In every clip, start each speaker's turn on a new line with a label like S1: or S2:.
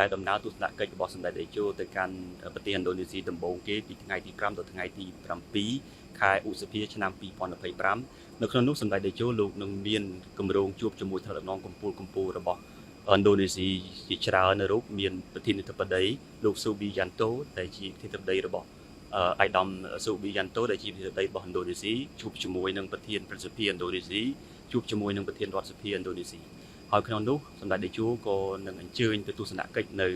S1: តែដំណើរទស្សនកិច្ចរបស់សម្ដេចតេជោទៅកាន់ប្រទេសឥណ្ឌូនេស៊ីដំបូងគេពីថ្ងៃទី5ដល់ថ្ងៃទី7ខែឧសភាឆ្នាំ2025នៅក្នុងនោះសម្ដេចតេជោលោកនឹងមានគម្រោងជួបជាមួយថ្នាក់ដឹកនាំកម្ពុជារបស់ឥណ្ឌូនេស៊ីជាច្រើននៅរូបមានប្រធានាធិបតីលោកស៊ូប៊ីយ៉ាន់តូដែលជាប្រធានាធិបតីរបស់អាយដាមស៊ូប៊ីយ៉ាន់តូដែលជាប្រធានាធិបតីរបស់ឥណ្ឌូនេស៊ីជួបជាមួយនឹងប្រធានព្រឹទ្ធសភាឥណ្ឌូនេស៊ីជួបជាមួយនឹងប្រធានរដ្ឋសភាឥណ្ឌូនេស៊ីហើយក្នុងនោះសម្ដេចតេជោក៏នឹងអញ្ជើញទៅទស្សនកិច្ចនៅ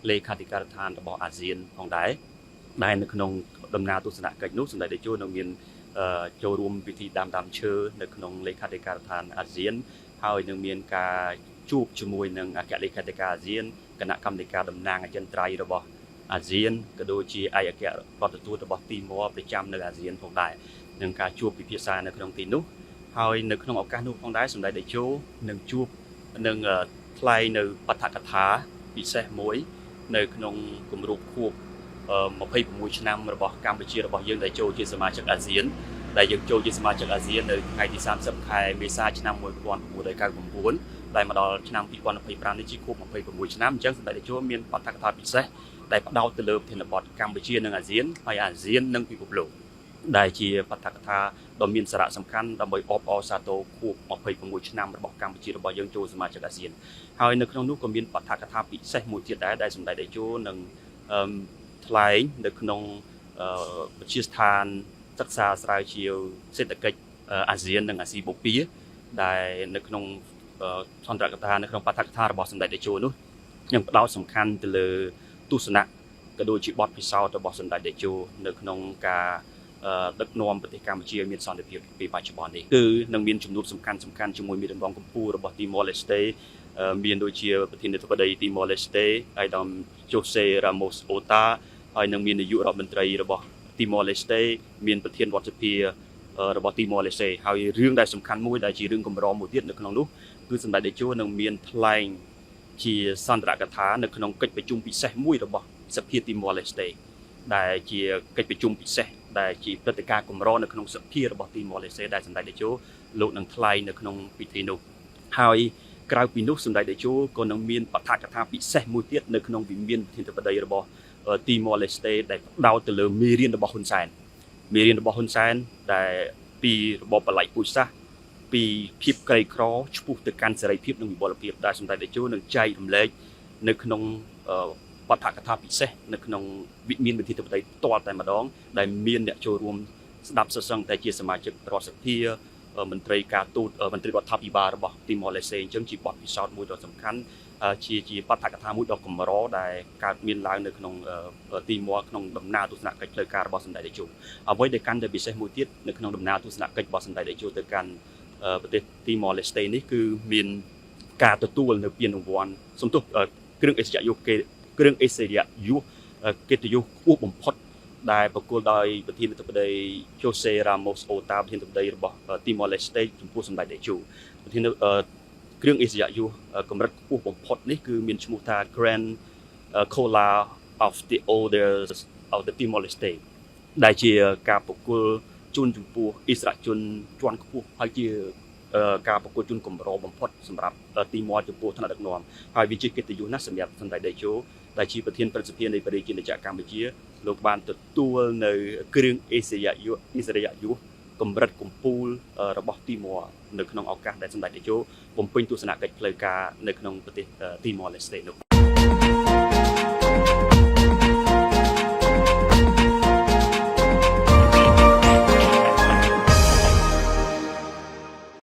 S1: លេខាធិការដ្ឋានរបស់អាស៊ានផងដែរដែលនៅក្នុងដំណើរទស្សនកិច្ចនោះសម្ដេចតេជោនឹងមានចូលរួមពិធីដាំឈើនៅក្នុងលេខាធិការដ្ឋានអាស៊ានហើយនឹងមានការជួបជាមួយនឹងអគ្គលេខាធិការអាស៊ានគណៈកម្មាធិការតំណាងអចិន្ត្រៃយ៍របស់អាស៊ានក៏ដូចជាឯកអគ្គរដ្ឋទូតរបស់ទីម៉័រប្រចាំនៅអាស៊ានផងដែរនឹងការជួបពិភាក្សានៅក្នុងទីនោះហើយនៅក្នុងឱកាសនោះផងដែរសម្ដេចតេជោនឹងជួបនឹងថ្លែងនៅបទកថាពិសេសមួយនៅក្នុងគម្រប់ខួប26ឆ្នាំរបស់កម្ពុជារបស់យើងដែលចូលជាសមាជិកអាស៊ានដែលយើងចូលជាសមាជិកអាស៊ាននៅថ្ងៃទី30ខែមេសាឆ្នាំ1999ដែលមកដល់ឆ្នាំ2025នេះជាខួប26ឆ្នាំអញ្ចឹងសម្ដេចតេជោមានបទកថាពិសេសដែលផ្ដោតទៅលើប្រធានបទកម្ពុជានិងអាស៊ានហើយអាស៊ាននិងពិភពលោកដែលជាបទកថាដ៏មានសារៈសំខាន់ដើម្បីអបអរសាទរខួប26ឆ្នាំរបស់កម្ពុជារបស់យើងចូលសមាជិកអាស៊ានហើយនៅក្នុងនោះក៏មានបទកថាពិសេសមួយទៀតដែរដែលសម្ដេចតេជោនឹងថ្លែងនៅក្នុងវិទ្យាស្ថានសិក្សាស្រាវជ្រាវសេដ្ឋកិច្ចអាស៊ាននិងអាស៊ីបូព៌ាដែលនៅក្នុងសន្ទរកថានៅក្នុងបទកថារបស់សម្ដេចតេជោនោះនឹងផ្ដោតសំខាន់ទៅលើទស្សនៈក៏ដូចជាបទពិសោធន៍របស់សម្ដេចតេជោនៅក្នុងការដឹកនាំប្រទេសកម្ពុជាមានសន្តិភាពពីបច្ចុប្បន្ននេះគឺនឹងមានចំនួនសំខាន់ជាមួយមេដឹកនាំកម្ពុជារបស់ទីម៉័រឡេស្តេមានដូចជាប្រធានាធិបតីទីម៉័រឡេស្តេអាយដាមជូសេរ៉ាម៉ូសអូតាហើយនឹងមាននាយករដ្ឋមន្ត្រីរបស់ទីម៉័រឡេស្តេមានប្រធានរដ្ឋសភារបស់ទីម៉័រឡេស្តេហើយរឿងដែលសំខាន់មួយដែលជារឿងកម្រមួយទៀតនៅក្នុងនោះគឺសម្ដេចតេជោនឹងមានថ្លែងជាសន្ទរកថានៅក្នុងកិច្ចប្រជុំពិសេសមួយរបស់សភាទីម៉័រឡេស្តេដែលជាកិច្ចប្រជុំពិសេសដែលជាព្រឹត្តិការណ៍កម្រនៅក្នុងសភារបស់ទីម៉័រឡេស្តេដែលសម្ដេចតេជោលោកនឹងថ្លែងនៅក្នុងពិធីនោះហើយក្រៅពីនោះសម្ដេចតេជោក៏នឹងមានបទកថាពិសេសមួយទៀតនៅក្នុងវិមានប្រធានាធិបតីរបស់ទីម៉័រឡេស្តេដែលផ្ដោតទៅលើមេរៀនរបស់ហ៊ុនសែនដែលពីរបបបល្ល័ង្កពូជសាសន៍ពីភាពក្រីក្រឆ្ពោះទៅកាន់សេរីភាពនិងវិបុលភាពដែលសម្ដេចតេជោនឹងចែករំលែកនៅក្នុងបទកថាពិសេសនៅក្នុងវិមានប្រធានាធិបតីផ្ទាល់តែម្ដងដែលមានអ្នកចូលរួមស្ដាប់សុទ្ធសឹងតែជាសមាជិករដ្ឋសភាមន្ត្រីការទូតមន្ត្រីរដ្ឋាភិបាលរបស់ទីម៉័រឡេស្តេអញ្ចឹងជាបទពិសោធន៍មួយដ៏សំខាន់ជាបទកថាមួយដ៏កម្រដែលកើតមានឡើងនៅក្នុងទីម៉័រក្នុងដំណើរទស្សនកិច្ចផ្លូវការរបស់សម្ដេចតេជោអ្វីដែលកាន់តែពិសេសមួយទៀតនៅក្នុងដំណើរទស្សនកិច្ចរបស់សម្ដេចតេជោទៅកាន់ប្រទេសទីម៉័រឡេស្តេនេះគឺមានការទទួលនៅពានរង្វាន់សំទុះគ្រឿងអេសយសកិត្តិយសខ្ពស់បំផុតដែលប្រគល់ដោយប្រធានាធិបតីជូសេរ៉ាម៉ូសអូតាប្រធានាធិបតីរបស់ទីម៉័រឡេស្តេចំពោះសម្ដេចតេជោប្រធានគ្រឿងអេសយសកម្រិតខ្ពស់បំផុតនេះគឺមានឈ្មោះថា Grand Collar of the Order of the Timor Leste ដែលជាការប្រគល់ជូនចំពោះអិសរាជជនជាន់ខ្ពស់ហើយជាការប្រគល់ជូនកម្របំផុតសម្រាប់ទីម៉័រចំពោះថ្នាក់ដឹកនាំហើយវាជាកិត្តិយសណាស់សម្រាប់សម្ដេចតេជោដែលជាប្រធានព្រឹទ្ធសភានៃប្រជាជាតិកម្ពុជាលោកបានទទួលនៅគ្រឿងអេសយសកម្រិតកំពូលរបស់ទីម៉័រនៅក្នុងឱកាសដែលសម្ដេចតេជោបំពេញទស្សនកិច្ចផ្លូវការនៅក្នុងប្រទេសទីម៉័រឡេស្តេនោះ